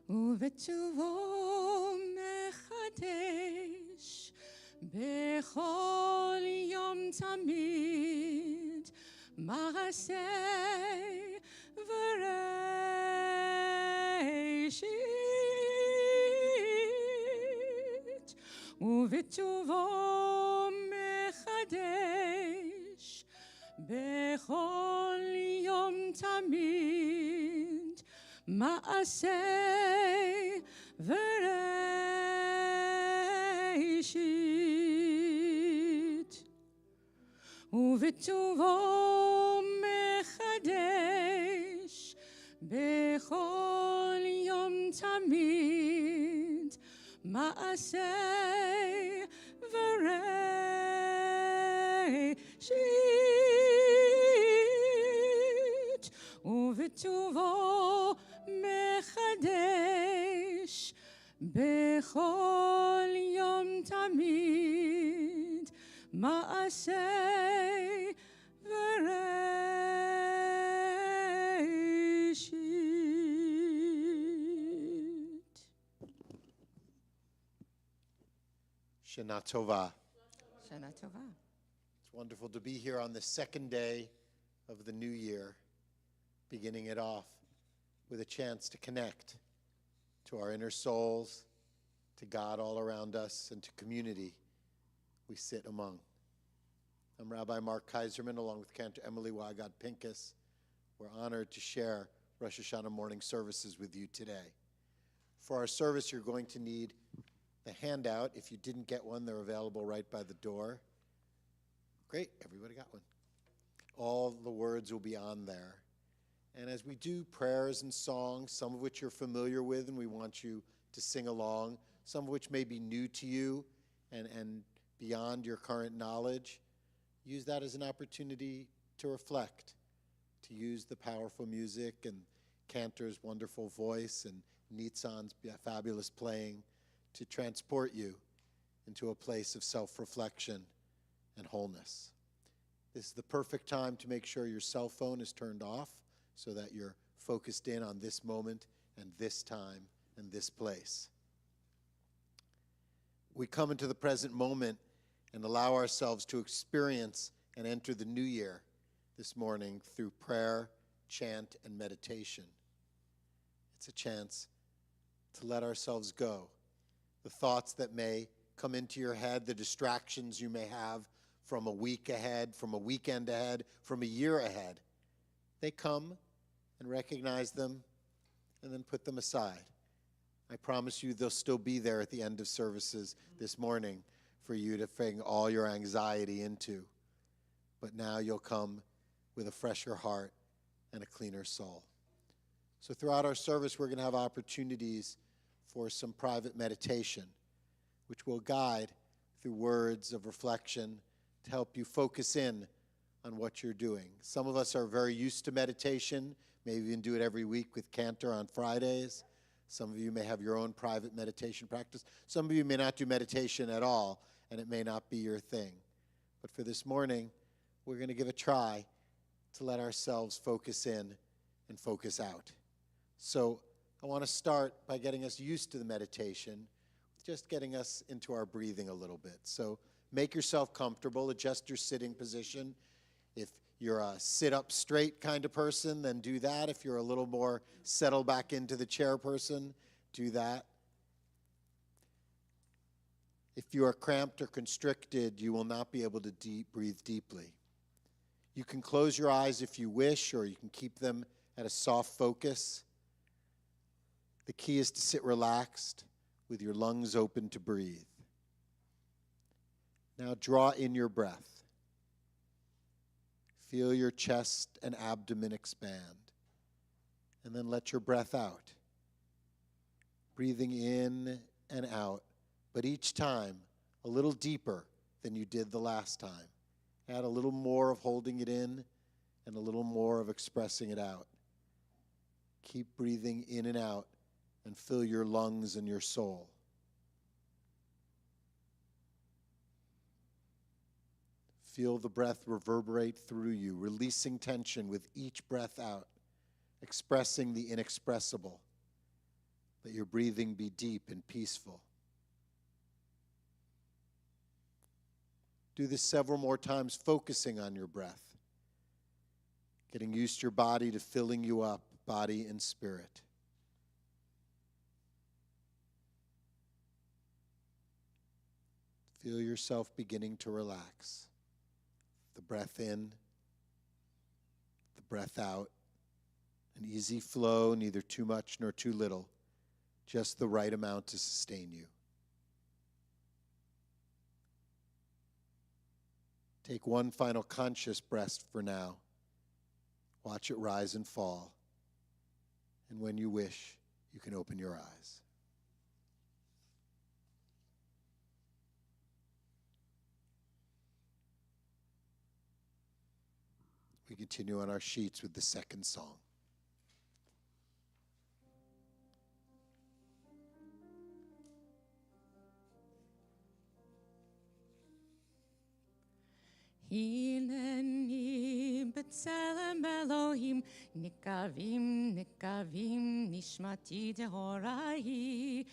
ובטובו מחדש בכל יום תמיד מעשה וראשית, ובטובו מחדש בכל יום תמיד מעשה וראשית, ובטובו מחדש בכל יום תמיד מעשה וראשית, ובטובו מחדש בכל יום תמיד מעשה וראשית. Shana Tova. שנה טובה. It's wonderful to be here on the second day of the new year, beginning it off with a chance to connect to our inner souls, to God all around us, and to community we sit among. I'm Rabbi Mark Kaiserman, along with Cantor Emily Wygod Pincus. We're honored to share Rosh Hashanah morning services with you today. For our service, you're going to need the handout. If you didn't get one, they're available right by the door. Great, everybody got one. All the words will be on there. And as we do prayers and songs, some of which you're familiar with and we want you to sing along, some of which may be new to you and beyond your current knowledge, use that as an opportunity to reflect, to use the powerful music and Cantor's wonderful voice and Nitzan's fabulous playing to transport you into a place of self-reflection and wholeness. This is the perfect time to make sure your cell phone is turned off so that you're focused in on this moment and this time and this place. We come into the present moment and allow ourselves to experience and enter the new year this morning through prayer, chant, and meditation. It's a chance to let ourselves go. The thoughts that may come into your head, the distractions you may have from a week ahead, from a weekend ahead, from a year ahead, they come and recognize them and then put them aside. I promise you they'll still be there at the end of services this morning for you to bring all your anxiety into. But now you'll come with a fresher heart and a cleaner soul. So throughout our service, we're going to have opportunities for some private meditation, which will guide through words of reflection to help you focus in on what you're doing. Some of us are very used to meditation, maybe even do it every week with Cantor on Fridays. Some of you may have your own private meditation practice. Some of you may not do meditation at all, and it may not be your thing. But for this morning, we're going to give a try to let ourselves focus in and focus out. So I want to start by getting us used to the meditation, just getting us into our breathing a little bit. So make yourself comfortable, adjust your sitting position. If you're a sit-up straight kind of person, then do that. If you're a little more settle back into the chair person, do that. If you are cramped or constricted, you will not be able to breathe deeply. You can close your eyes if you wish, or you can keep them at a soft focus. The key is to sit relaxed with your lungs open to breathe. Now draw in your breath. Feel your chest and abdomen expand. And then let your breath out. Breathing in and out, but each time a little deeper than you did the last time. Add a little more of holding it in and a little more of expressing it out. Keep breathing in and out and fill your lungs and your soul. Feel the breath reverberate through you, releasing tension with each breath out, expressing the inexpressible. Let your breathing be deep and peaceful. Do this several more times, focusing on your breath, getting used to your body to filling you up, body and spirit. Feel yourself beginning to relax. The breath in, the breath out. An easy flow, neither too much nor too little, just the right amount to sustain you. Take one final conscious breath for now. Watch it rise and fall. And when you wish, you can open your eyes. We continue on our sheets with the second song. Hineni b'tselem Elohim, nikavim, nikavim, nishmati tehorai.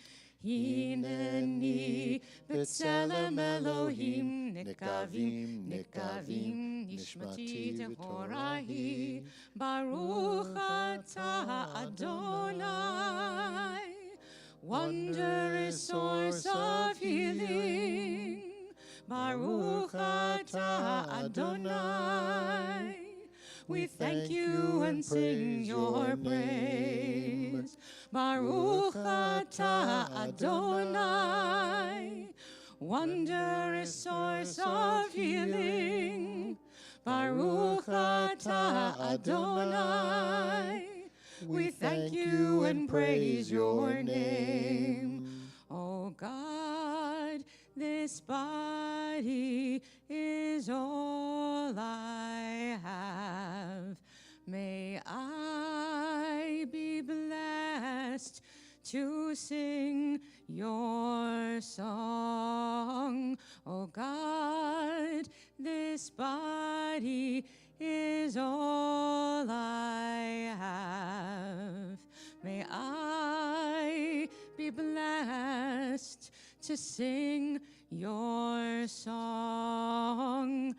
Hineni b'tselem Elohim, nikavim, nikavim, nishmati tehorai. Baruch atah Adonai, wondrous source of healing. Baruch atah Adonai, we thank you and sing your praise. Baruch atah Adonai, wondrous source of healing. Baruch atah Adonai, we thank you and praise your name. Oh God, this body is all I have. May I be blessed to sing your song. Oh God, this body is all I have. May I be blessed to sing your song.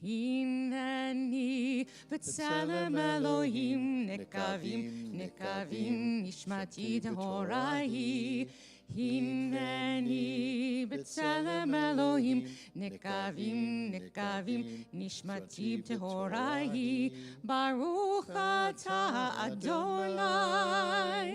Hineni b'tselem Elohim, nekavim, nekavim, nishmati tehorai. Hineni b'tselem Elohim, nekavim, nekavim, nishmati tehorai. Baruch atah Adonai,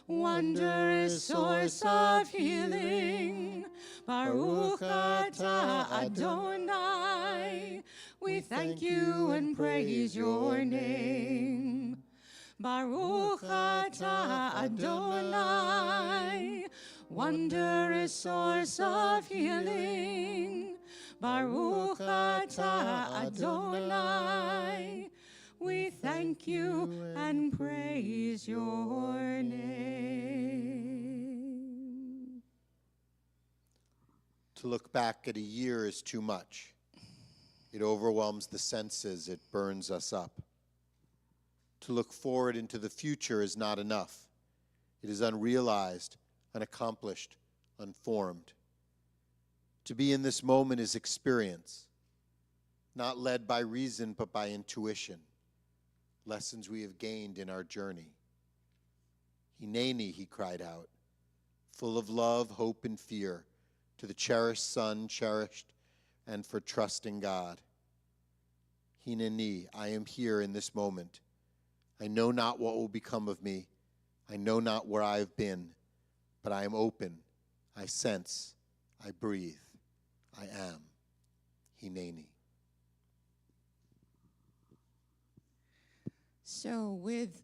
wondrous source of healing. Baruch atah Adonai, we thank you and praise your name. Baruch atah Adonai, wondrous source of healing. Baruch atah Adonai, we thank you and praise your name. To look back at a year is too much. It overwhelms the senses, it burns us up. To look forward into the future is not enough. It is unrealized, unaccomplished, unformed. To be in this moment is experience, not led by reason but by intuition, lessons we have gained in our journey. Hineni, he cried out, full of love, hope, and fear, to the cherished son, cherished, and for trusting God. Hineni, I am here in this moment. I know not what will become of me. I know not where I have been, but I am open. I sense. I breathe. I am. Hineni. So with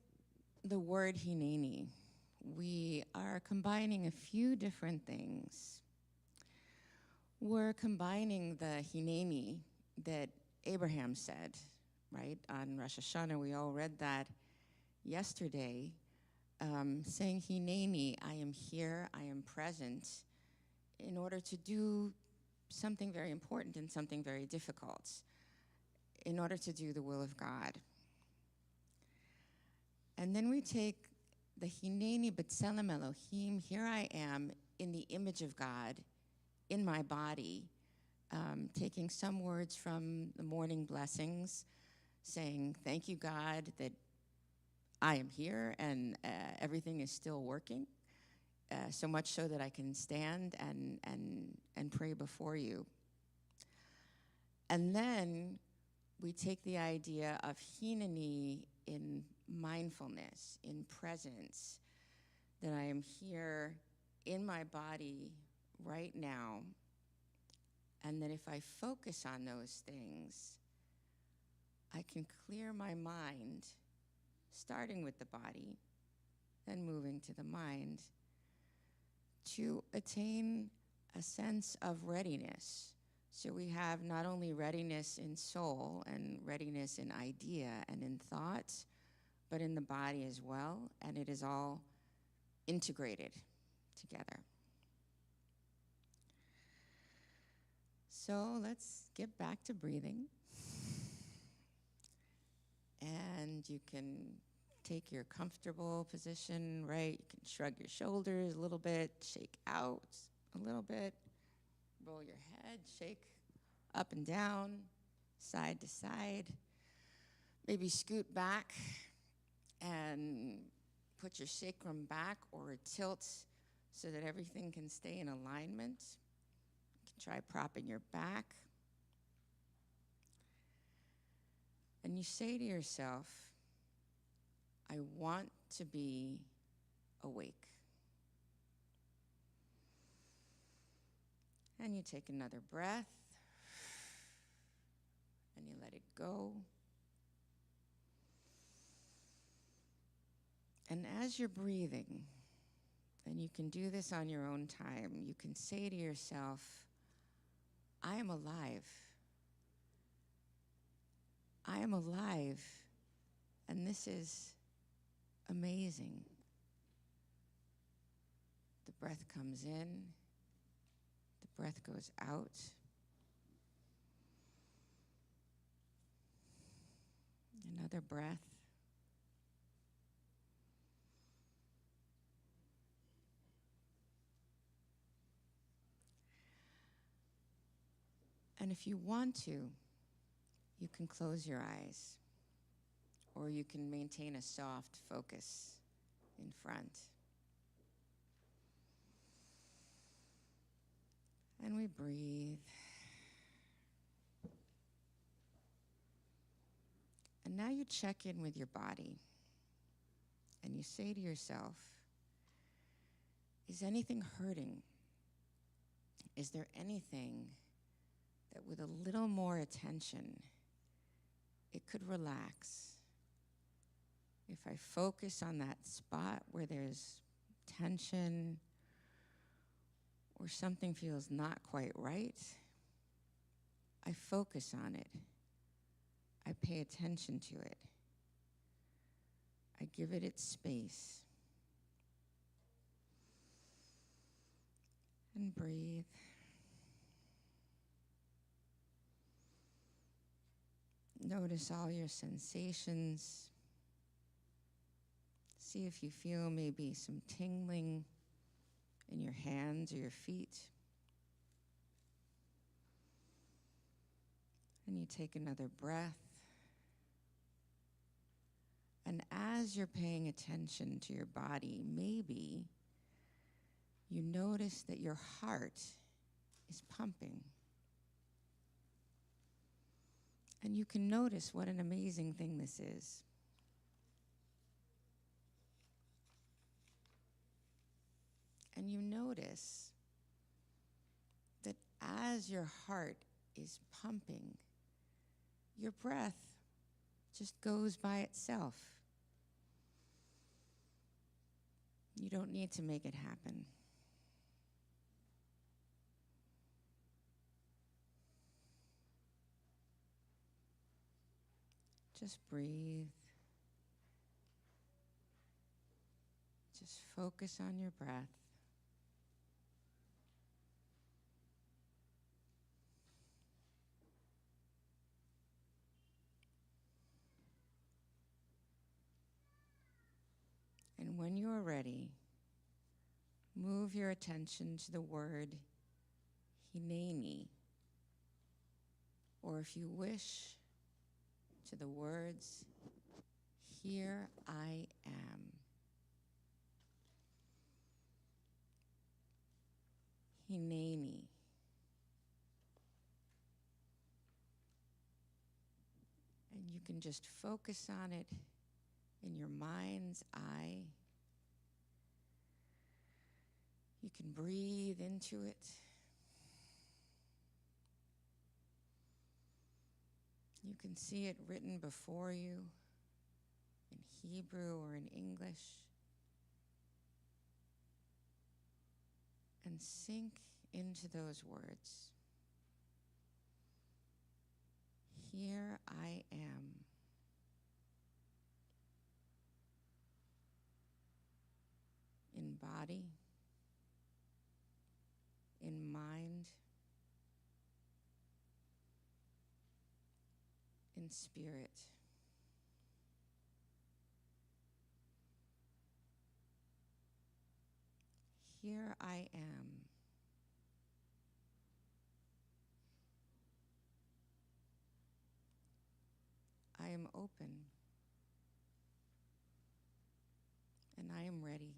the word Hineni, we are combining a few different things. We're combining the Hineni that Abraham said, right? On Rosh Hashanah, we all read that yesterday, saying, Hineni, I am here, I am present, in order to do something very important and something very difficult, in order to do the will of God. And then we take the Hineni B'Tselem Elohim, here I am in the image of God in my body, taking some words from the morning blessings, saying, thank you, God, that I am here and everything is still working, so much so that I can stand and pray before you. And then we take the idea of Hineni in mindfulness, in presence, that I am here in my body right now, and that if I focus on those things, I can clear my mind, starting with the body, then moving to the mind, to attain a sense of readiness. So we have not only readiness in soul and readiness in idea and in thought, but in the body as well, and it is all integrated together. So let's get back to breathing. And you can take your comfortable position, right? You can shrug your shoulders a little bit, shake out a little bit, roll your head, shake up and down, side to side. Maybe scoot back and put your sacrum back or tilt so that everything can stay in alignment. You can try propping your back. And you say to yourself, I want to be awake. And you take another breath, and you let it go. And as you're breathing, and you can do this on your own time, you can say to yourself, I am alive. I am alive, and this is amazing. The breath comes in, the breath goes out. Another breath. And if you want to, you can close your eyes, or you can maintain a soft focus in front. And we breathe. And now you check in with your body, and you say to yourself, is anything hurting? Is there anything that with a little more attention, it could relax? If I focus on that spot where there's tension or something feels not quite right, I focus on it. I pay attention to it. I give it its space. And breathe. Notice all your sensations. See if you feel maybe some tingling in your hands or your feet. And you take another breath. And as you're paying attention to your body, maybe you notice that your heart is pumping. And you can notice what an amazing thing this is. And you notice that as your heart is pumping, your breath just goes by itself. You don't need to make it happen. Just breathe. Just focus on your breath. And And when you're ready, move your attention to the word Hineni, or if you wish, to the words, here I am. Hineni. And you can just focus on it in your mind's eye. You can breathe into it. You can see it written before you in Hebrew or in English. And sink into those words. Here I am. In body, in mind, in spirit. Here I am. I am open, and I am ready.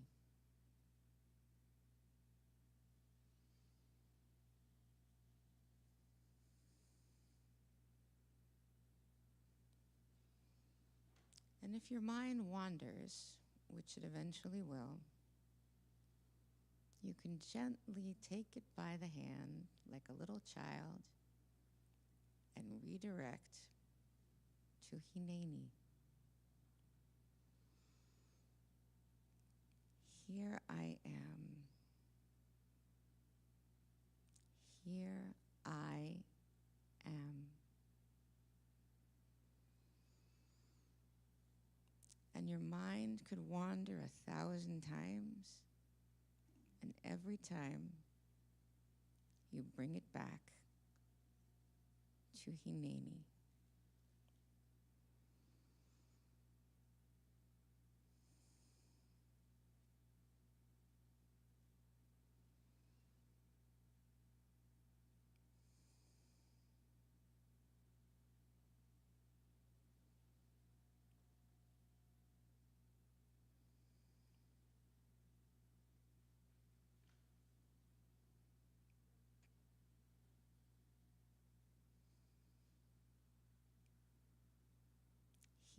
And if your mind wanders, which it eventually will, you can gently take it by the hand like a little child and redirect to Hineni. Here I am. Here I am. And your mind could wander 1,000 times, and every time you bring it back to Hineni.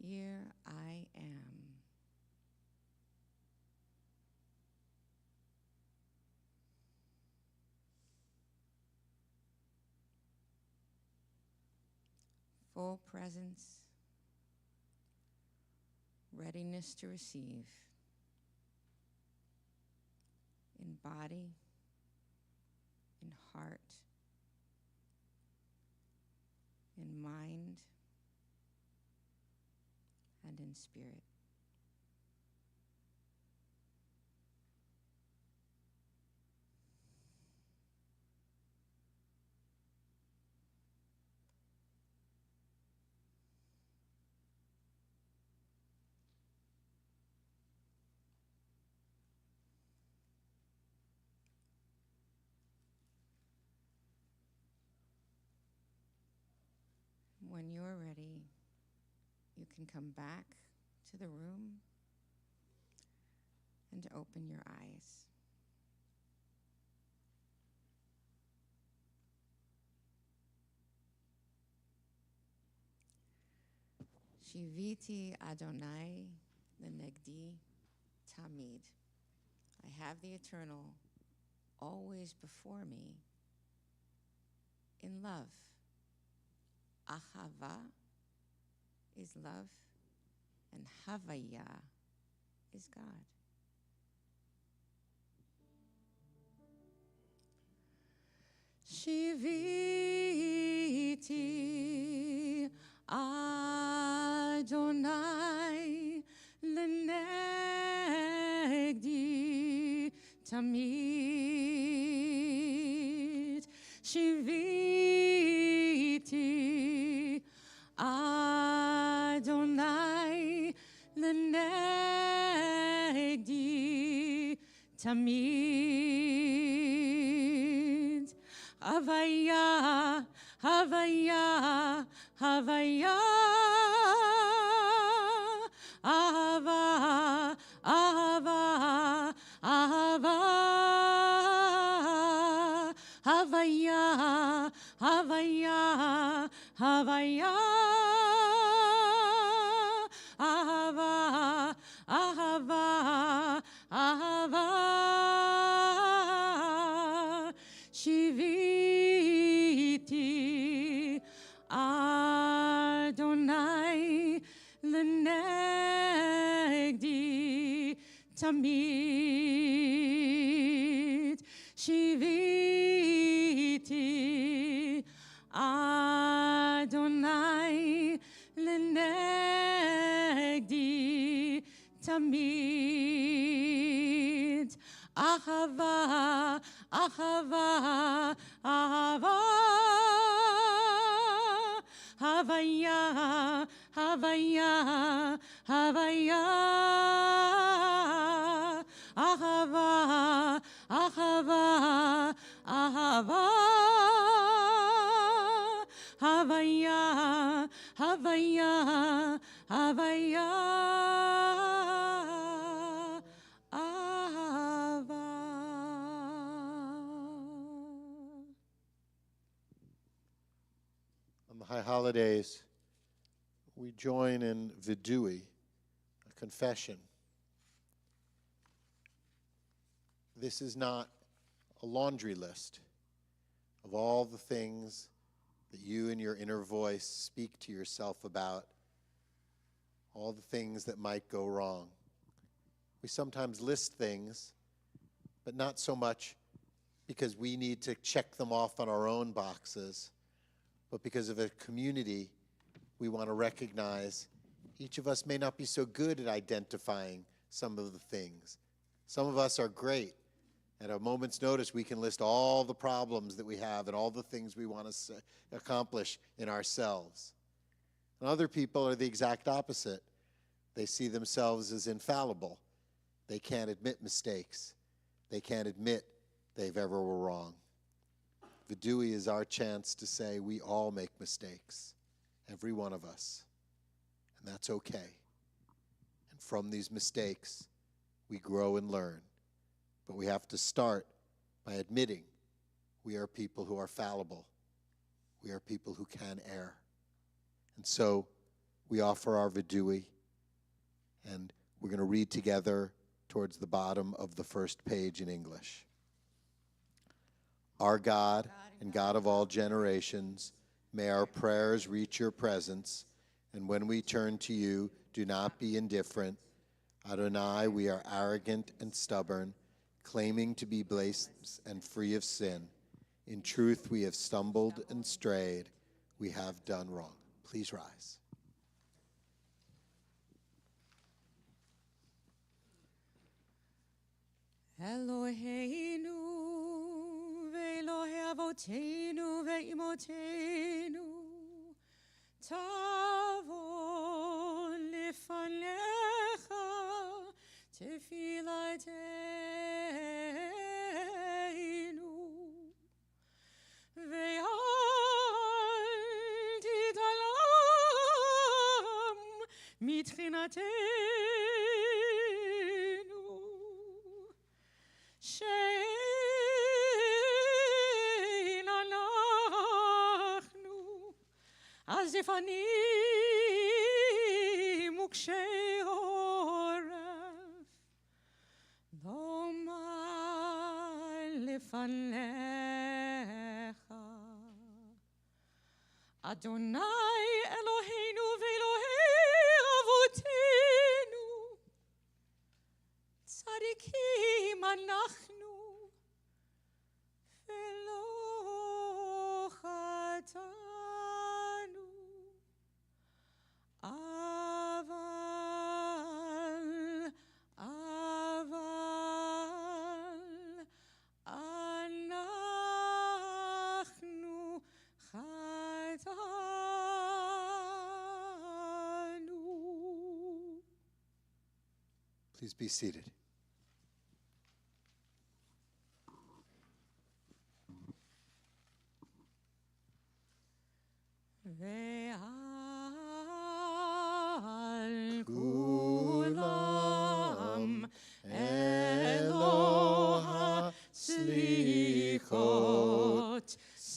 Here I am. Full presence, readiness to receive in body, in heart, in mind, and in spirit. When you're ready, you can come back to the room and open your eyes. Shiviti Adonai lenegdi tamid. I have the eternal always before me in love. Ahava is love, and Havaya is God. Shiviti Adonai lenegdi tamid. Shiviti Adonai lenegdi תמיד. הוויה, הוויה, הוויה. אהבה, אהבה, אהבה. הוויה, הוויה, הוויה. אהבה, אהבה, אהבה. שיוויתי אדוני לנגדי תמיד. שיוויתי אדוני לנגדי תמיד. אהבה, אהבה, אהבה. הוויה, הוויה, הוויה. אהבה, אהבה, אהבה. הוויה, הוויה, הוויה. אהבה. On the high holidays, we join in vidui, a confession. This is not a laundry list of all the things that you in your inner voice speak to yourself about, all the things that might go wrong. We sometimes list things, but not so much because we need to check them off on our own boxes, but because of a community, we want to recognize each of us may not be so good at identifying some of the things. Some of us are great. At a moment's notice, we can list all the problems that we have and all the things we want to accomplish in ourselves. And other people are the exact opposite. They see themselves as infallible. They can't admit mistakes. They can't admit they've ever were wrong. Vidui is our chance to say we all make mistakes, every one of us, and that's okay. And from these mistakes, we grow and learn. But we have to start by admitting we are people who are fallible. We are people who can err. And so we offer our vidui, and we're going to read together towards the bottom of the first page in English. Our God and God of all generations, may our prayers reach your presence, and when we turn to you, do not be indifferent. Adonai, we are arrogant and stubborn, claiming to be blameless and free of sin. In truth, we have stumbled and strayed. We have done wrong. Please rise. Eloheinu ve'Elohe avoteinu ve'imotenu tavo lefanecha tefilateinu ve'al titalam mitchinatenu she'en anachnu as anim ukshei oref lomar lefanecha Adonai Eloheinu ve'Elohei avotenu tzadikim anachnu ve'lo chatanu aval anachnu chatanu. Please be seated.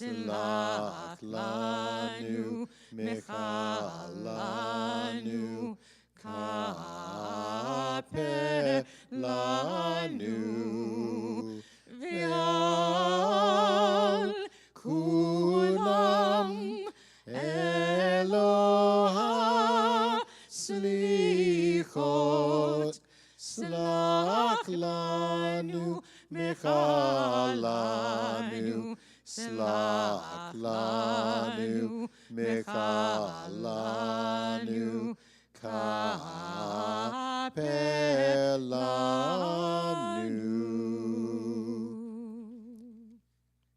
Slach lanu, mechalanu, kaper lanu, ve'al kulam Eloha slichot, slach lanu, mechalanu, slach lanu, mechalanu, kaper lanu.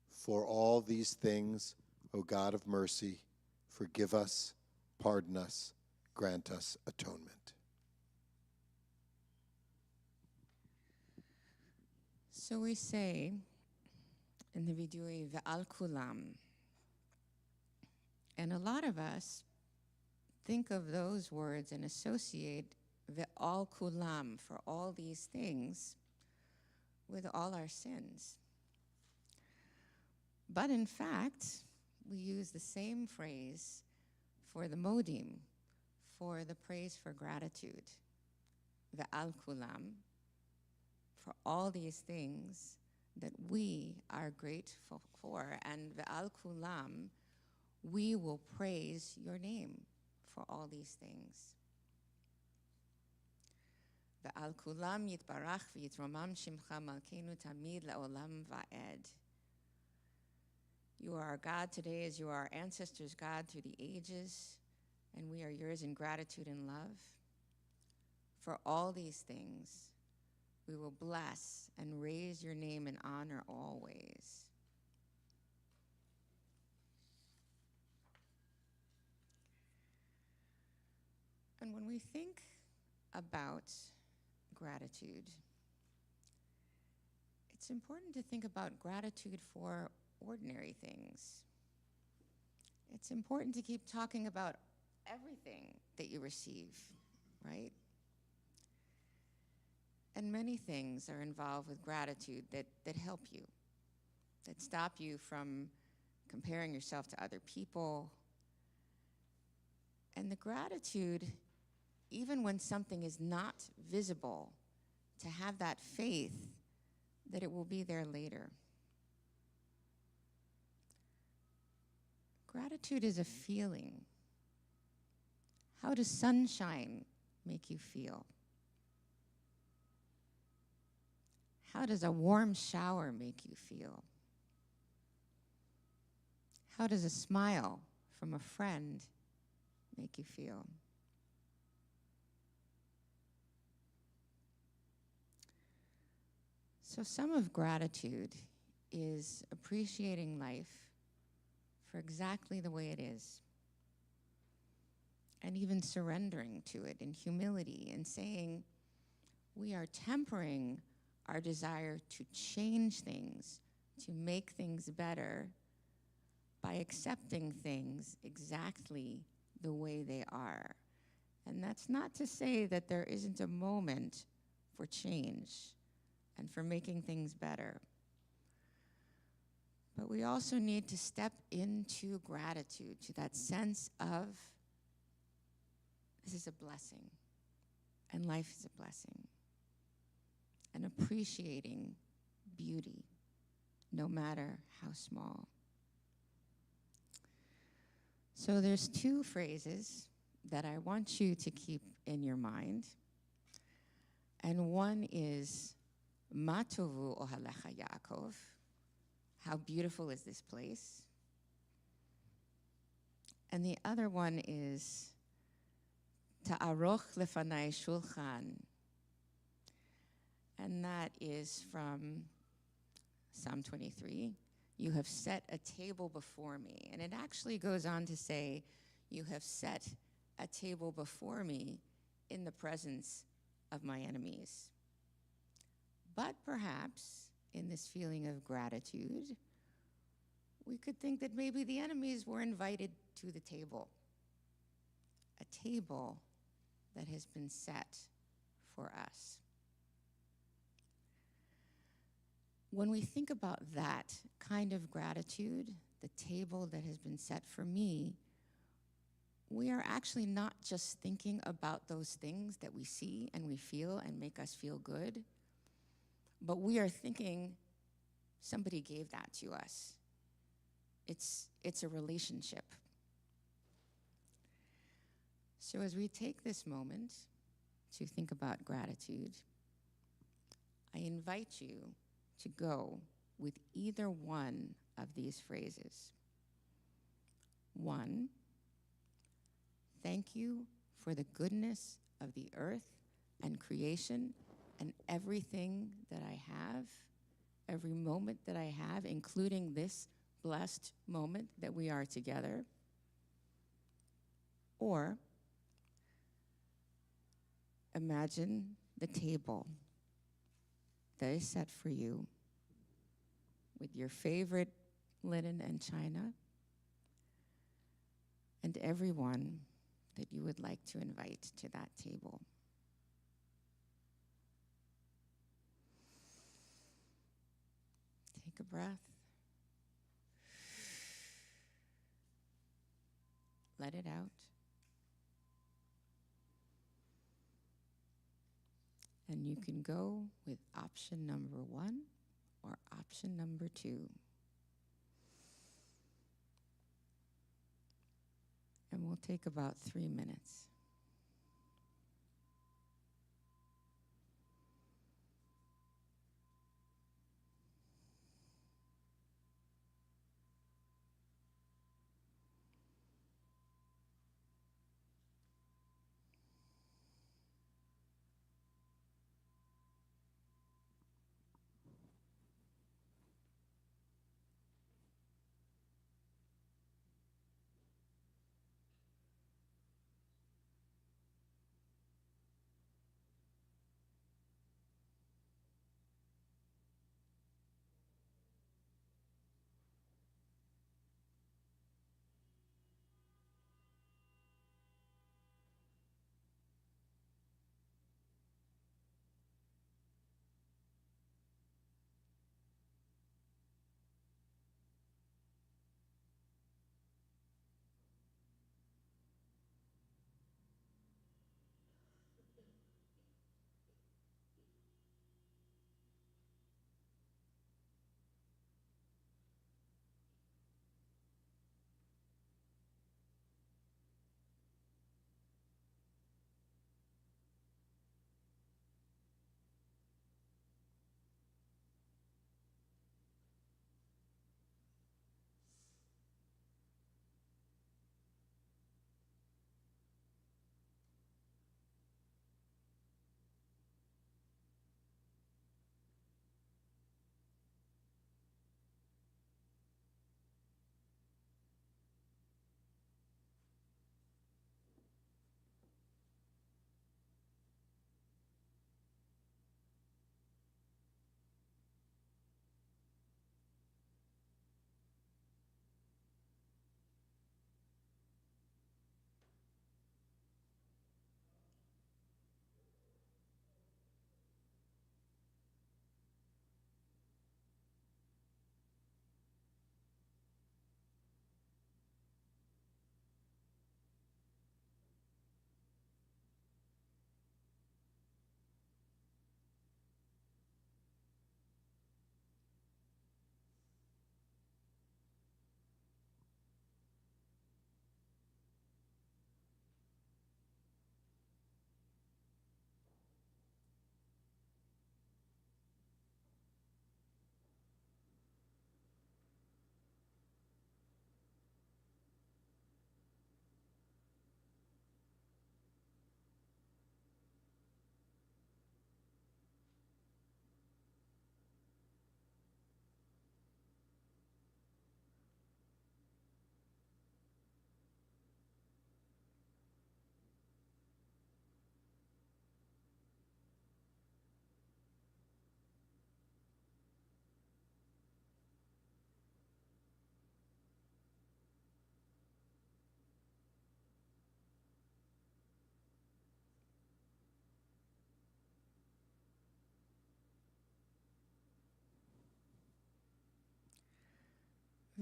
For all these things, O God of mercy, forgive us, pardon us, grant us atonement. So we say in the Vidui Ve'al Kulam, and a lot of us think of those words and associate Ve'al Kulam, for all these things, with all our sins. But in fact, we use the same phrase for the modim, for the praise for gratitude. Ve'al kulam, for all these things that we are grateful for. And ve'al kulam, we will praise your name for all these things. Ve'al kulam yitbarach v'yitromam shimcha malkeinu tamid la'olam va'ed. You are our God today as you are our ancestors' God through the ages, and we are yours in gratitude and love. For all these things, we will bless and raise your name in honor always. And when we think about gratitude, it's important to think about gratitude for ordinary things. It's important to keep talking about everything that you receive, right? And many things are involved with gratitude that help you, that stop you from comparing yourself to other people. And the gratitude, even when something is not visible, to have that faith that it will be there later. Gratitude is a feeling. How does sunshine make you feel? How does a warm shower make you feel? How does a smile from a friend make you feel? So some of gratitude is appreciating life for exactly the way it is, and even surrendering to it in humility and saying, we are tempering our desire to change things, to make things better, by accepting things exactly the way they are. And that's not to say that there isn't a moment for change and for making things better. But we also need to step into gratitude, to that sense of this is a blessing, and life is a blessing, and appreciating beauty, no matter how small. So there's two phrases that I want you to keep in your mind. And one is, Ma tovu ohalecha Yaakov. How beautiful is this place? And the other one is, Ta'aroch lefanai shulchan. And that is from Psalm 23. You have set a table before me. And it actually goes on to say, you have set a table before me in the presence of my enemies. But perhaps in this feeling of gratitude, we could think that maybe the enemies were invited to the table, a table that has been set for us. When we think about that kind of gratitude the table that has been set for me, we are actually not just thinking about those things that we see and we feel and make us feel good, but we are thinking somebody gave that to us. It's a relationship. So as we take this moment to think about gratitude, I invite you to go with either one of these phrases. 1, thank you for the goodness of the earth and creation and everything that I have, every moment that I have, including this blessed moment that we are together. Or imagine the table that is set for you with your favorite linen and china and everyone that you would like to invite to that table. Take a breath. Let it out. And you can go with option number 1 or option number 2. And we'll take about 3 minutes.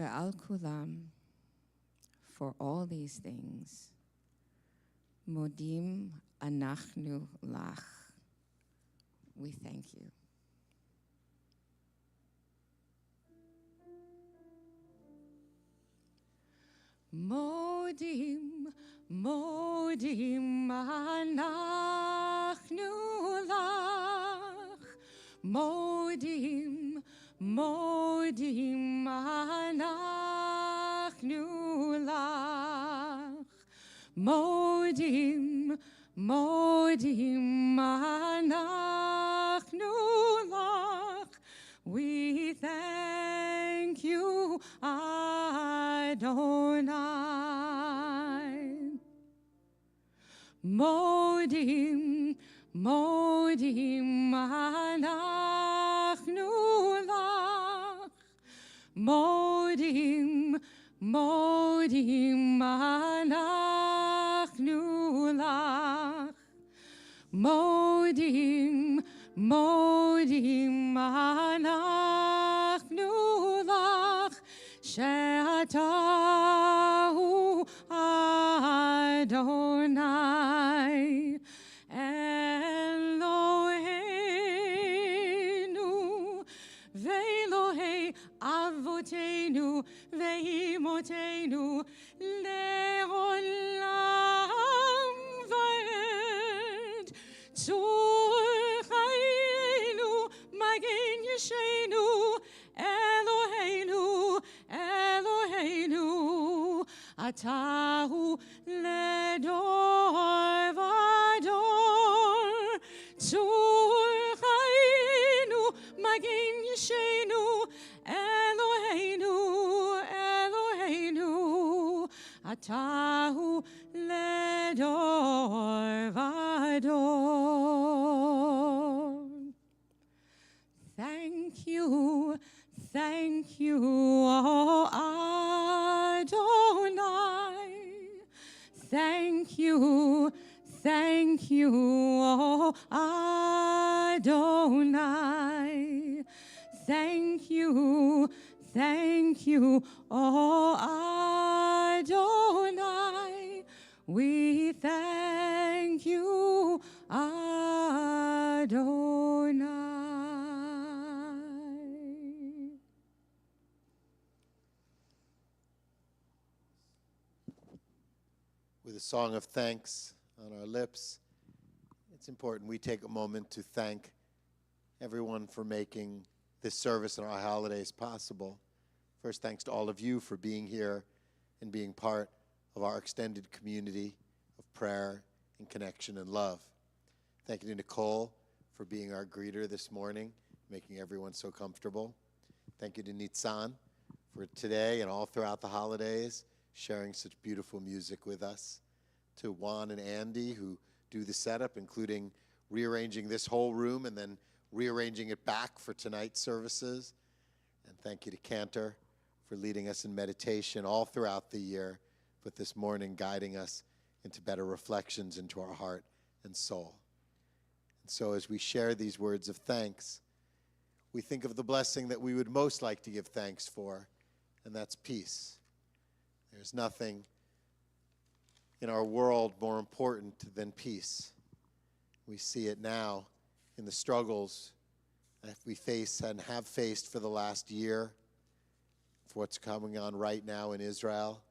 ve'al kulam, for all these things, modim anachnu lach, we thank you. Modim, modim anachnu lach, modim, modim anachnu lach, modim, modim anachnu lach, we thank you, Adonai. Modim, modim anachnu lach, modim, modim anachnu lach, modim, modim anachnu lach, she'atahu Adonai Eloheinu ve'Elohei avotenu ve'imotenu le'olam va'ed tzur chayenu magen yeshenu Eloheinu Eloheinu Atahu ledor vador tzur chayenu magen yeshenu Eloheinu Eloheinu Atahu ledor vador. Thank you, oh Adonai. Thank you, oh Adonai. Thank you, oh Adonai. We thank you, Adonai. With a song of thanks on our lips, it's important we take a moment to thank everyone for making this service and our holidays possible. First, thanks to all of you for being here and being part of our extended community of prayer and connection and love. Thank you to Nicole for being our greeter this morning, making everyone so comfortable. Thank you to Nitzan for today and all throughout the holidays, sharing such beautiful music with us. To Juan and Andy, who do the setup, including rearranging this whole room and then rearranging it back for tonight's services. And thank you to Cantor for leading us in meditation all throughout the year, but this morning guiding us into better reflections into our heart and soul. And so as we share these words of thanks, we think of the blessing that we would most like to give thanks for, and that's peace. There's nothing in our world more important than peace. We see it now in the struggles that we face and have faced for the last year, for what's coming on right now in Israel,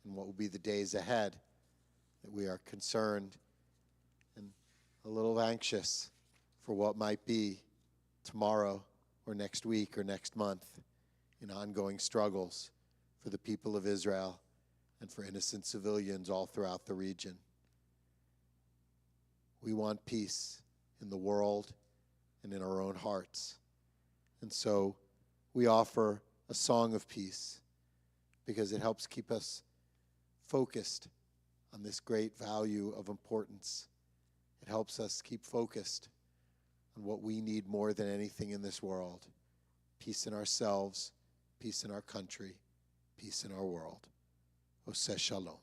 and what will be the days ahead, that we are concerned and a little anxious for what might be tomorrow or next week or next month in ongoing struggles for the people of Israel and for innocent civilians all throughout the region. We want peace in the world and in our own hearts. And so we offer a song of peace because it helps keep us focused on this great value of importance. It helps us keep focused on what we need more than anything in this world: peace in ourselves, peace in our country, peace in our world. Oseh Shalom.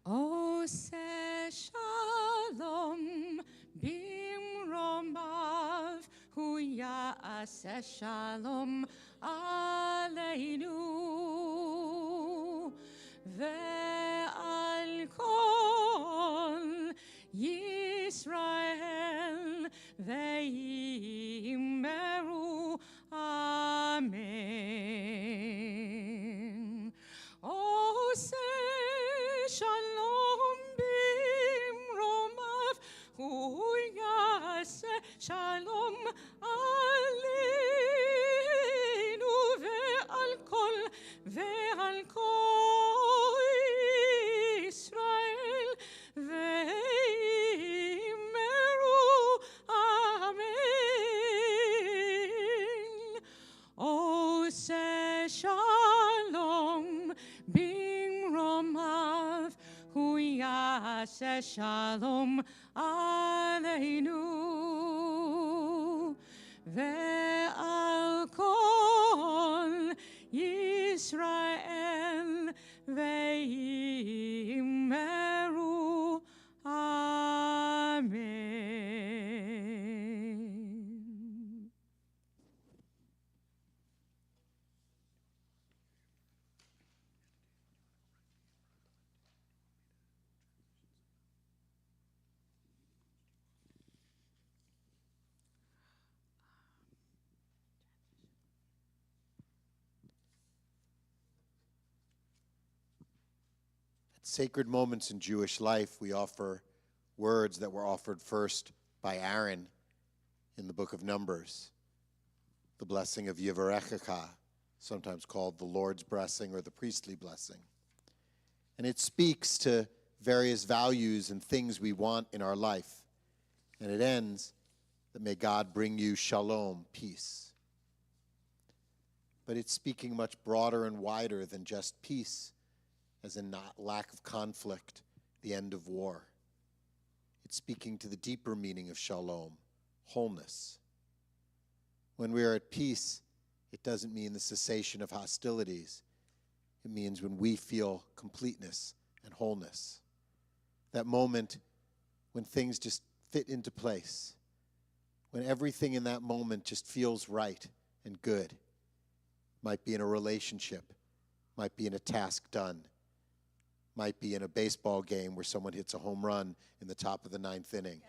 Oseh Shalom, יעשה שלום עלינו ועל כל ישראל ואמרו אמן. עושה שלום במרומיו, הוא יעשה שלום עלינו ועל כל ישראל ואמרו אמן. עושה שלום במרומיו, הוא יעשה שלום עלינו ועל כל ישראל ואמרו אמן. At sacred moments in Jewish life, we offer words that were offered first by Aaron in the book of Numbers. The blessing of Yivarechecha, sometimes called the Lord's blessing or the priestly blessing. And it speaks to various values and things we want in our life. And it ends that may God bring you shalom, peace. But it's speaking much broader and wider than just peace, as in not lack of conflict, the end of war. It's speaking to the deeper meaning of shalom, wholeness. When we are at peace, it doesn't mean the cessation of hostilities. It means when we feel completeness and wholeness. That moment when things just fit into place, when everything in that moment just feels right and good. Might be in a relationship, might be in a task done, might be in a baseball game where someone hits a home run in the top of the 9th inning.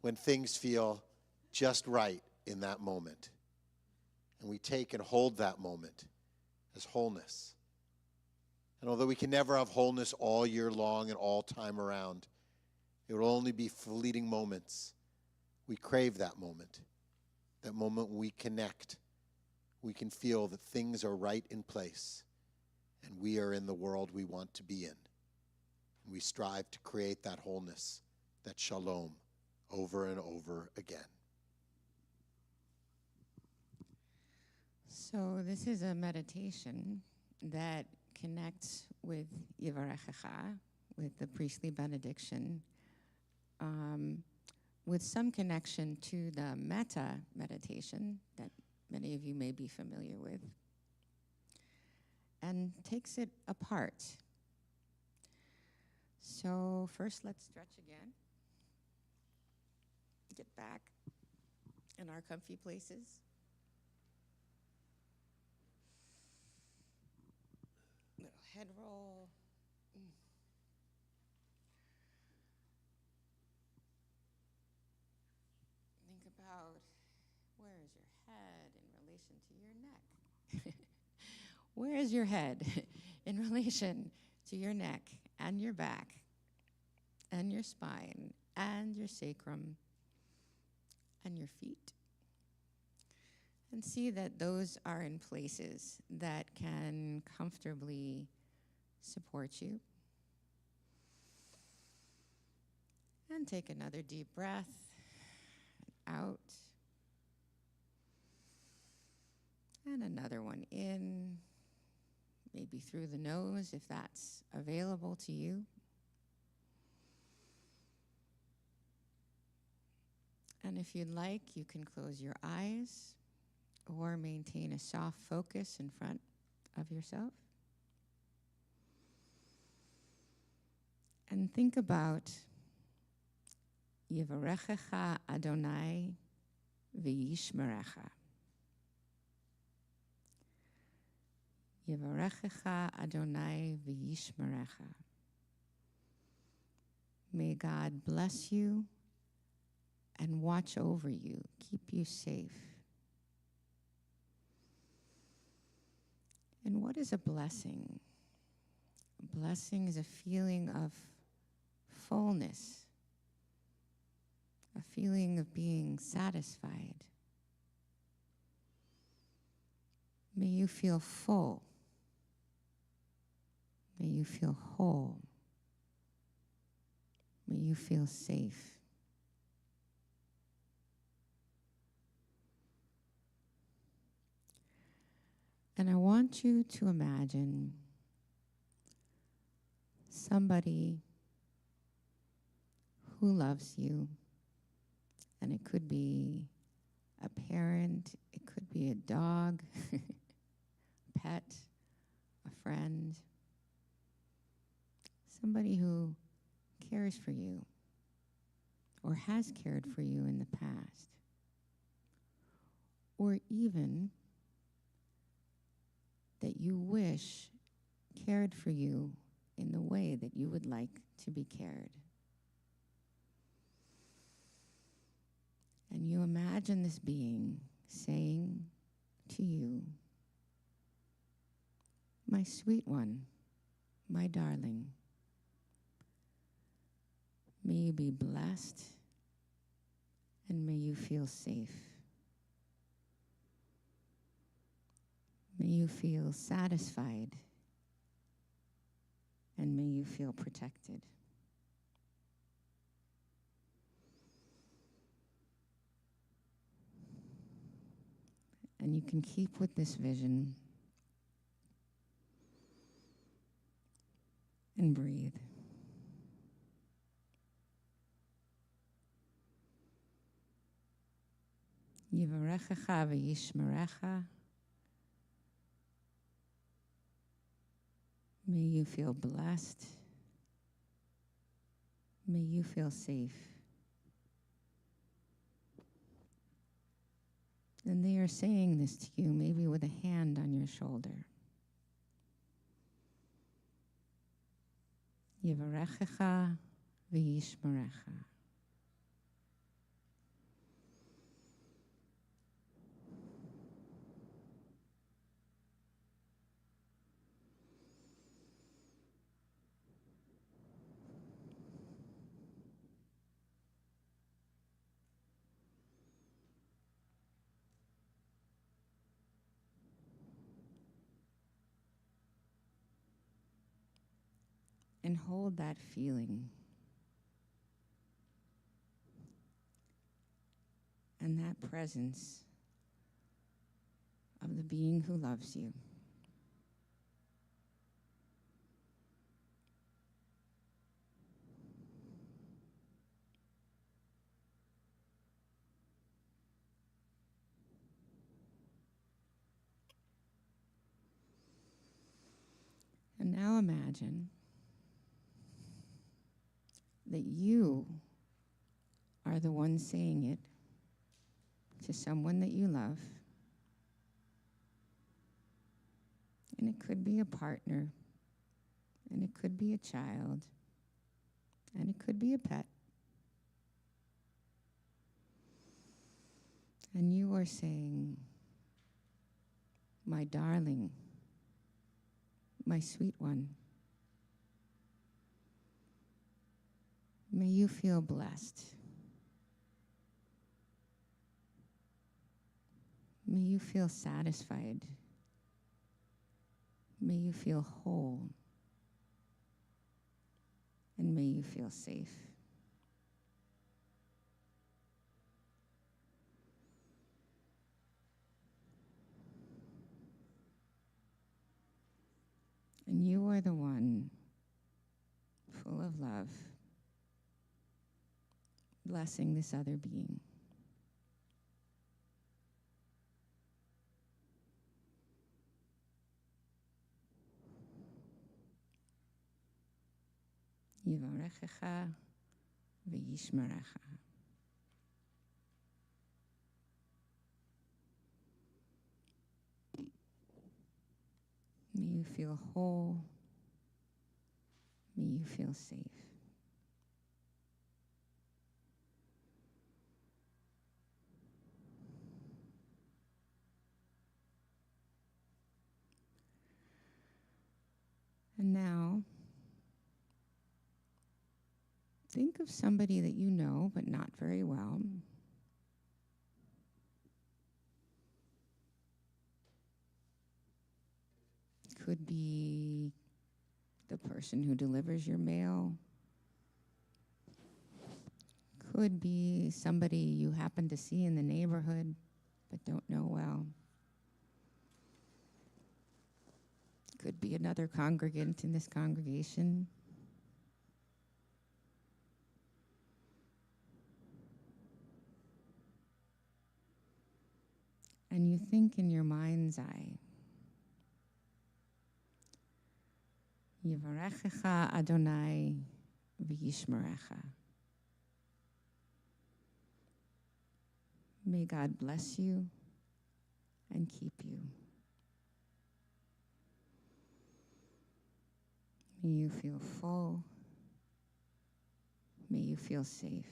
When things feel just right in that moment. And we take and hold that moment as wholeness. And although we can never have wholeness all year long and all time around, it will only be fleeting moments. We crave that moment when we connect. We can feel that things are right in place and we are in the world we want to be in. And we strive to create that wholeness, that shalom, over and over again. So this is a meditation that connects with Yivarechecha, with the priestly benediction, with some connection to the metta meditation that many of you may be familiar with, and takes it apart. So first let's stretch again. Get back in our comfy places. Little head roll. Think about, where is your head in relation to your neck? Where is your head in relation to your neck and your back and your spine and your sacrum and your feet? And see that those are in places that can comfortably support you. And take another deep breath out. And another one in, maybe through the nose if that's available to you. And if you'd like, you can close your eyes or maintain a soft focus in front of yourself. And think about Yivarechecha Adonai v'yishmerecha. Yivarechecha Adonai v'yishmerecha. May God bless you and watch over you, keep you safe. And what is a blessing? A blessing is a feeling of fullness, a feeling of being satisfied. May you feel full. May you feel whole. May you feel safe. And I want you to imagine somebody who loves you, and it could be a parent, it could be a dog, a pet, a friend, somebody who cares for you or has cared for you in the past, or even that you wish cared for you in the way that you would like to be cared. And you imagine this being saying to you, "My sweet one, my darling, may you be blessed and may you feel safe. May you feel satisfied and may you feel protected." And you can keep with this vision and breathe. Yivarechecha v'yishmerecha. May you feel blessed. May you feel safe. And they are saying this to you, maybe with a hand on your shoulder. Yivarechecha v'yishmerecha. And hold that feeling and that presence of the being who loves you. And now imagine that you are the one saying it to someone that you love. And it could be a partner, and it could be a child, and it could be a pet. And you are saying, "My darling, my sweet one, may you feel blessed. May you feel satisfied. May you feel whole. And may you feel safe." And you are the one full of love, blessing this other being. Yivarechecha v'yishmerecha. you feel whole. May you feel safe. And now, think of somebody that you know but not very well. Could be the person who delivers your mail. Could be somebody you happen to see in the neighborhood but don't know well. Could be another congregant in this congregation. And you think in your mind's eye, Yivarechecha Adonai v'yishmerecha. May God bless you and keep you. May you feel full. May you feel safe.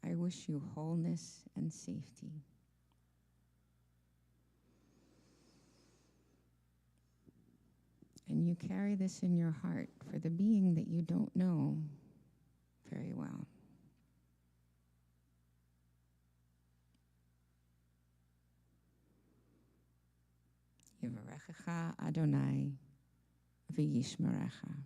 I wish you wholeness and safety. And you carry this in your heart for the being that you don't know very well. Yivarechecha Adonai v'yishmerecha.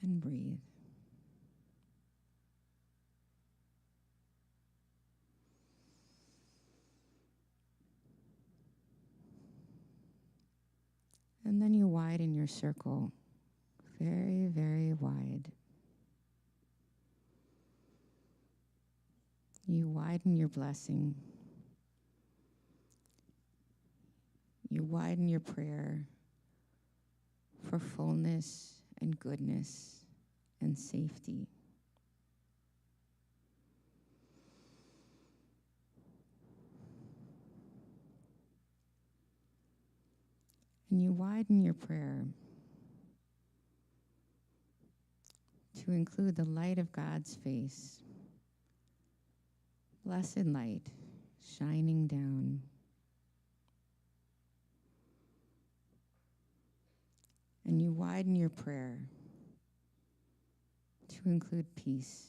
And breathe. And then you widen your circle very, very wide. You widen your blessing. You widen your prayer for fullness and goodness and safety. And you widen your prayer to include the light of God's face, blessed light shining down. And you widen your prayer to include peace.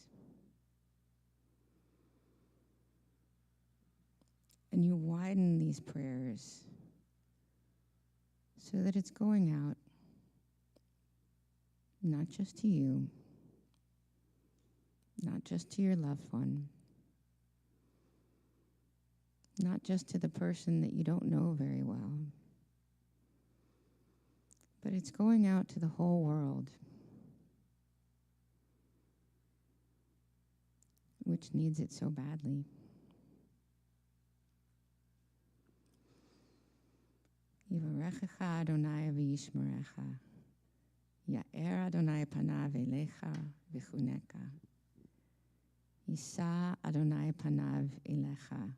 And you widen these prayers so that it's going out not just to you, not just to your loved one, not just to the person that you don't know very well, but it's going out to the whole world, which needs it so badly. Yivarechecha Adonai v'yishmerecha. Ya'er Adonai panav elecha v'chuneka. Yisa Adonai panav elecha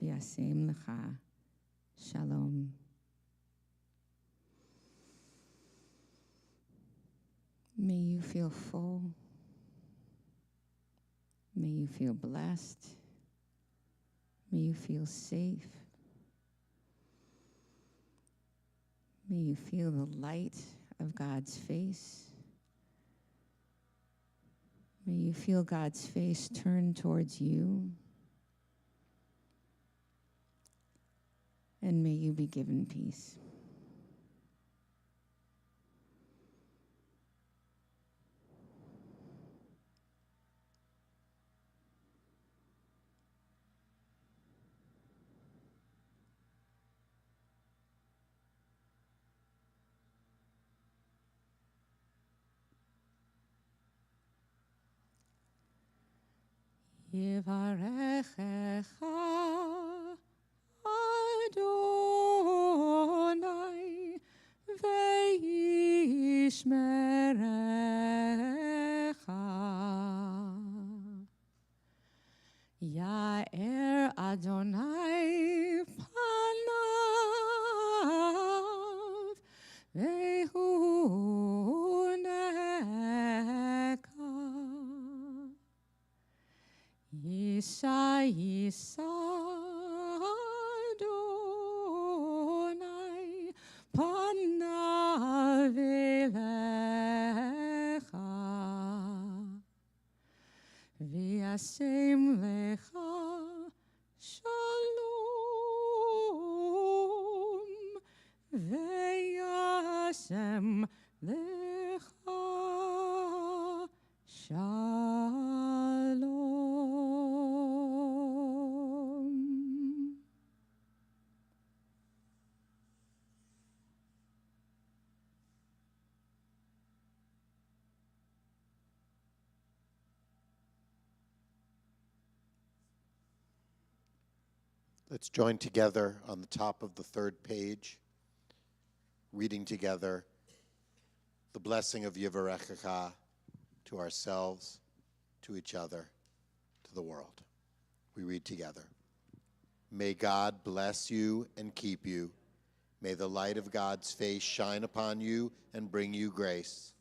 v'yasem lecha shalom. May you feel full. May you feel blessed. May you feel safe. May you feel the light of God's face. May you feel God's face turn towards you. And may you be given peace. Yivarechecha Adonai ve'yishmerecha. Adonai panav vehuneka Yisha Yisha Adonai panav elecha v'yasem lecha shalom v'yasem lecha shalom. Let's join together on the top of the third page, reading together the blessing of Yivarechecha to ourselves, to each other, to the world. We read together. May God bless you and keep you. May the light of God's face shine upon you and bring you grace.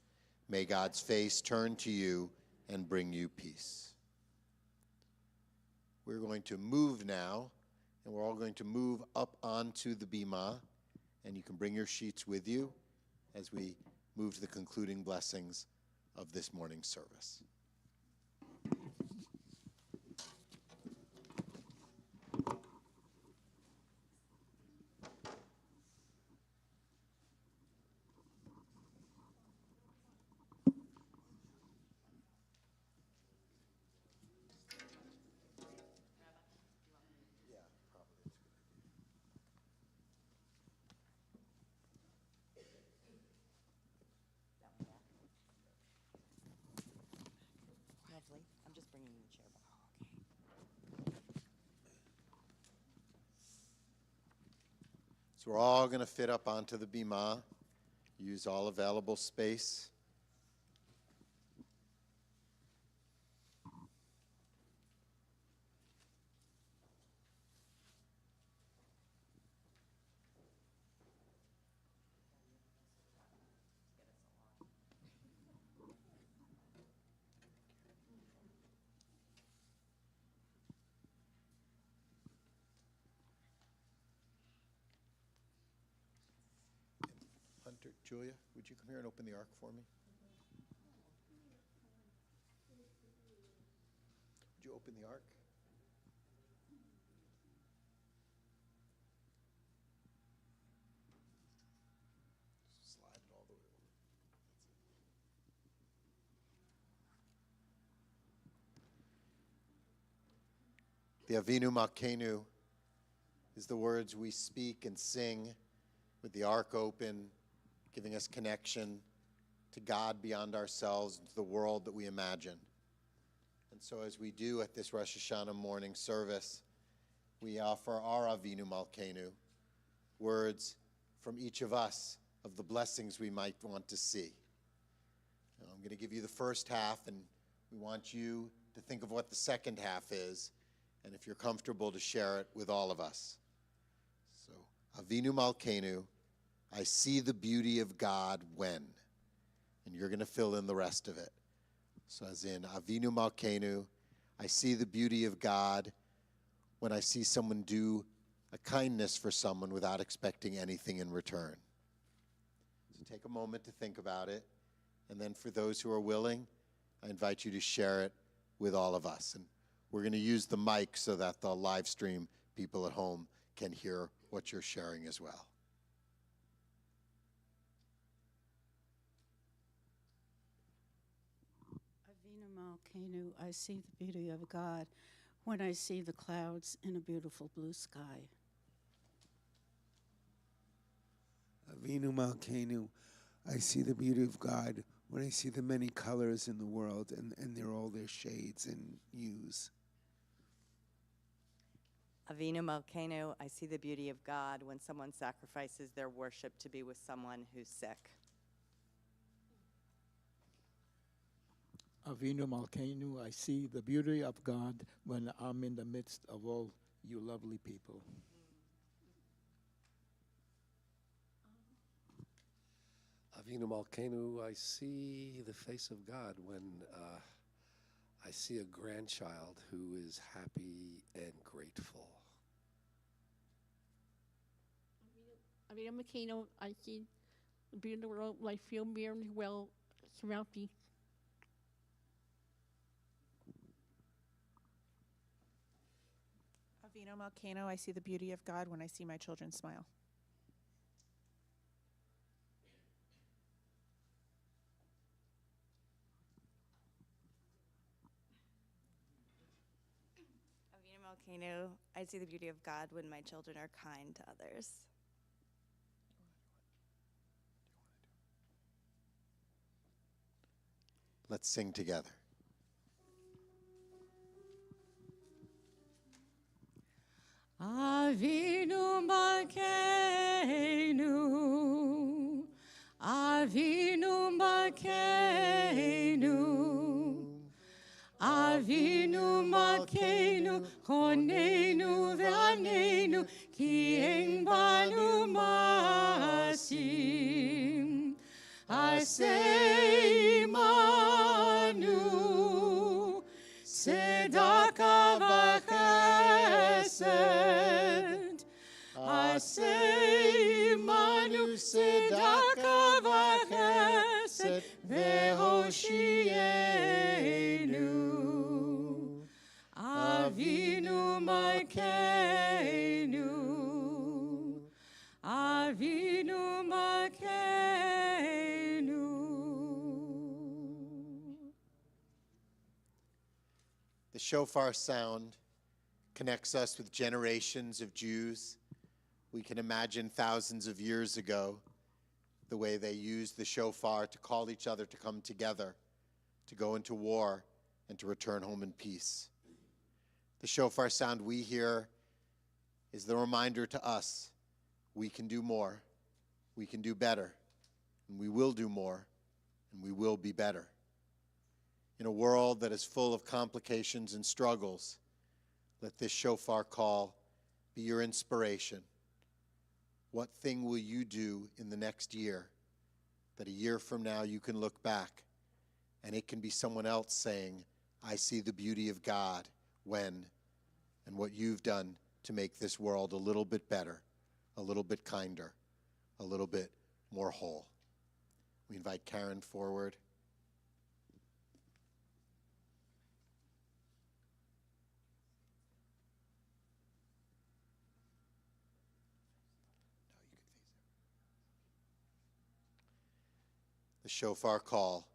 May God's face turn to you and bring you peace. We're going to move now, and we're all going to move up onto the bima, and you can bring your sheets with you as we move to the concluding blessings of this morning's service. Lovely. I'm just bringing the chair back. So we're all going to fit up onto the bima, use all available space. Hunter, Julia, would you come here and open the ark for me? Would you open the ark? Slide it all the way over. The Avinu Malkeinu is the words we speak and sing with the ark open, giving us connection to God beyond ourselves and to the world that we imagine. And so as we do at this Rosh Hashanah morning service, we offer our Avinu Malkeinu, words from each of us of the blessings we might want to see. Now, I'm going to give you the first half, and we want you to think of what the second half is, and if you're comfortable, to share it with all of us. So, Avinu Malkeinu, I see the beauty of God when, and you're going to fill in the rest of it. So as in, Avinu Malkeinu, I see the beauty of God when I see someone do a kindness for someone without expecting anything in return. So take a moment to think about it, and then for those who are willing, I invite you to share it with all of us. And we're going to use the mic so that the live stream people at home can hear what you're sharing as well. Avinu Malkeinu, I see the beauty of God when I see the clouds in a beautiful blue sky. Avinu Malkeinu, I see the beauty of God when I see the many colors in the world and they're all their shades and hues. Avinu Malkeinu, I see the beauty of God when someone sacrifices their worship to be with someone who's sick. Avinu Malkeinu, I see the beauty of God when I'm in the midst of all you lovely people. Avinu Malkeinu, I see the face of God when I see a grandchild who is happy and grateful. Avinu Malkeinu, I see the beauty of the world. I feel merely well surround me. Avinu Malkeinu, I see the beauty of God when I see my children smile. Avinu Malkeinu, I see the beauty of God when my children are kind to others. Let's sing together. Avinu Malkeinu, Avinu Malkeinu, Avinu Malkeinu, Chonenu ve'anenu, ki ein banu masim. Asei manu, tzedakah v'chesed. Asei manu, tzedakah v'chesed, ve'hoshienu. Avinu Malkeinu, Avinu Malkeinu. The shofar sound connects us with generations of Jews. We can imagine thousands of years ago the way they used the shofar to call each other to come together, to go into war, and to return home in peace. The shofar sound we hear is the reminder to us we can do more, we can do better, and we will do more, and we will be better. In a world that is full of complications and struggles, let this shofar call be your inspiration. What thing will you do in the next year that a year from now you can look back and it can be someone else saying, I see the beauty of God when, and what you've done to make this world a little bit better, a little bit kinder, a little bit more whole. We invite Karen forward. The shofar call.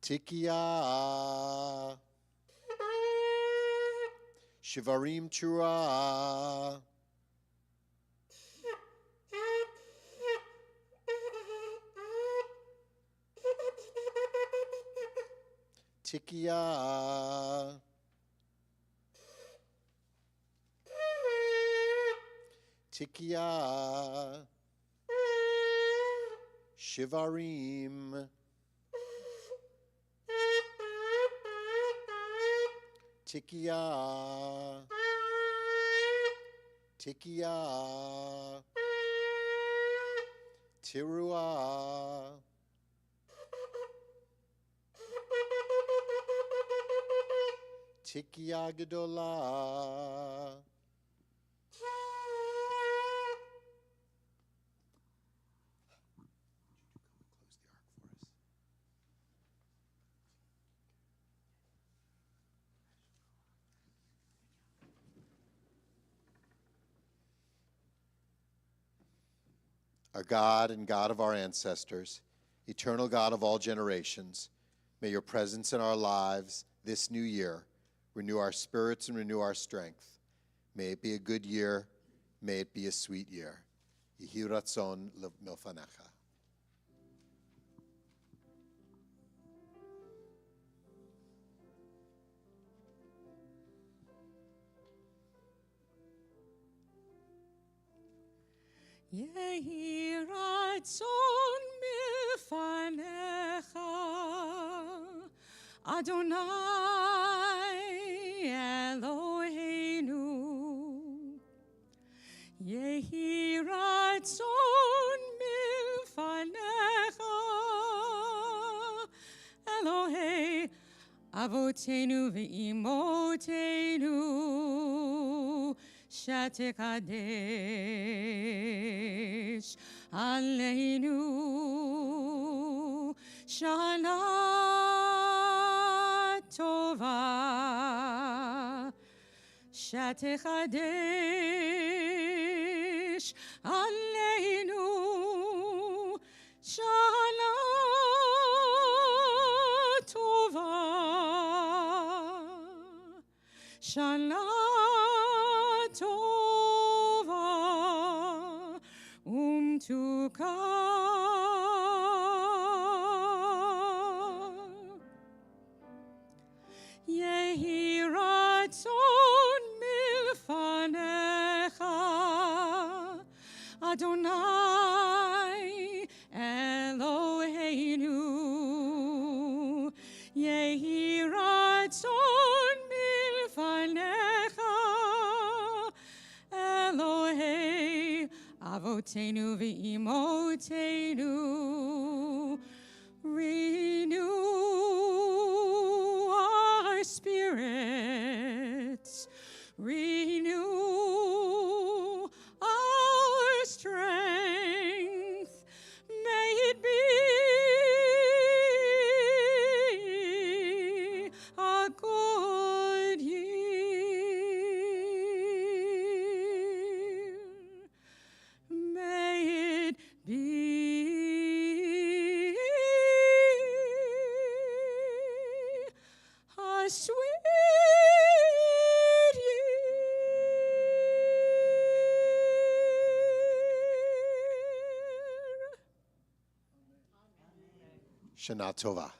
Tikiya. Shivarim Chura. Tikiya. Tikiya. Shivarim. Tikiya. Tikiya. Tirua. Tikiya Gedola. Our God and God of our ancestors, eternal God of all generations, may your presence in our lives this new year renew our spirits and renew our strength. May it be a good year. May it be a sweet year. Yehi ratzon milfanecha. Yehi ratzon milfanecha, Adonai Eloheinu. Avotenu ve'imotenu shatikadesh aleinu Shana Tova Shatikadesh aleinu Shana Tova Shana Tova Umtuka Yehi Ratzon Milfanecha Adonai Eloheinu Yehi Ratzon Milfanecha Elohei Avotenu ve'imotenu renew our spirits, renew our strength. May it be a good year. May it be a sweet year. Shana Tova.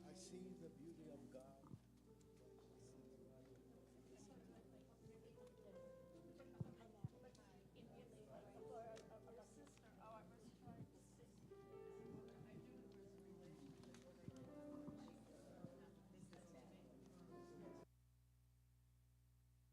I see the beauty of God.